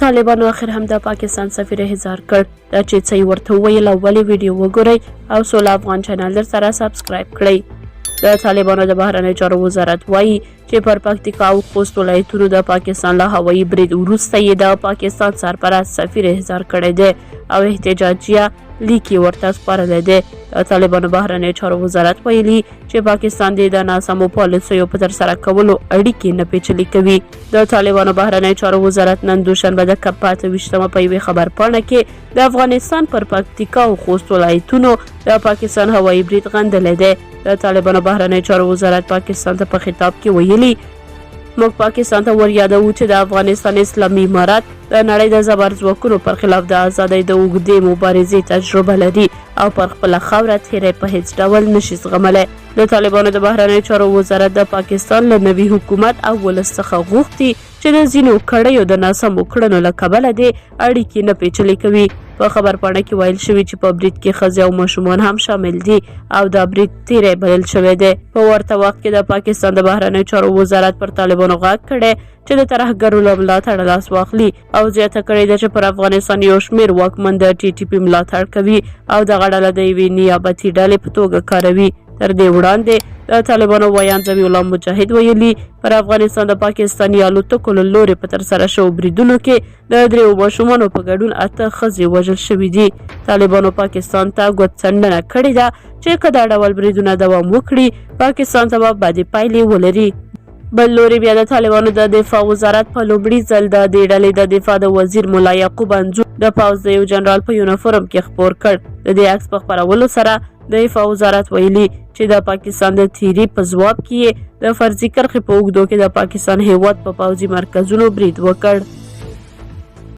طالبانو اخر هم د پاکستان سفیر احضار کړ. دا چې څه ورته ویل او ولې ویډیو وګورئ او سوله افغان چینل در سره سبسکرایب کړئ. د طالبانو د بهرنی چارو وزارت وایي چې پر پکتیکا او خوست ولایتونو د پاکستان له هوایي برید وروسته یې د پاکستان سرپرست سفیر احضار کړی دی او احتجاجیه لیک ورته سپارلی دی. د طالبانو بهرنی چارو وزارت ویلي چې پاکستان د ناسمو پالیسیو په ترسره کولو اړیکې نه پیچلې کوي. د طالبانو بهرنی چارو وزارت نن دوشنبه د کب 28 په یوې خبرپاڼه کې د افغانستان پر پکتیکا او خوست ولایتونو د پاکستان هوایي برید غندلی دی. د طالبانو بهرنی چارو وزارت پاکستان ته په خطاب کې ویلي موږ پاکستان ته وریادوو چې د افغانستان اسلامي امارت د نړۍ د زبر ځواکونو پر خلاف د ازادۍ د اوږدې مبارزې تجربه لري او پر خپله خاوره تیری په هیڅ ډول نشي زغملی. د طالبانو د بهرنی چارو وزارت د پاکستان له نوي حکومت او ولس څخه غوښتي چې د ځینو کړیو د ناسمو کړنو له کبله دې اړیکې نه پیچلې کوي. په خبرپاڼه کې ویل شوي چې په برید کې ښځې او ماشومان هم شامل دي او دا برید تیری بلل شوی دی. په ورته وخت کې د پاکستان د بهرنی چارو وزارت پر طالبانو غږ کړی چې د ترهګرو له ملاتړه لاس واخلي او زیاته کړې ده چې پر افغانستان یو شمېر واکمن د TTP ملاتړ کوي او دغه ډله د یوې نیابتي ډلې په توګه کاروي. تر دې وړاندې د طالبانو ویان ذبیح الله مجاهد ویلي پر افغانستان د پاکستاني الوتکو له لورې په ترسره شوو بریدونو کې د 3 ماشومانو په ګډون 8 ښځې وژل شوي دي. طالبانو پاکستان ته ګوتڅنډنه کړې ده چې که دا ډول بریدونه دوام وکړي پاکستان ته به بدې پایلې ولري. بل لوري بیا د طالبانو د دفاع وزارت په لومړي ځل د دې ډلې د دفاع د وزیر ملا یعقوب انځور د پوځ د یو جنرال په یونیفورم کې خپور کړ. د دې عکس په خپرولو سره د دفاع وزارت ویلي چې د پاکستان د تیری په ځواب کې د فرضي کرښې په اوږدو کې د پاکستان هیواد په پوځي مرکزونو برید وکړ.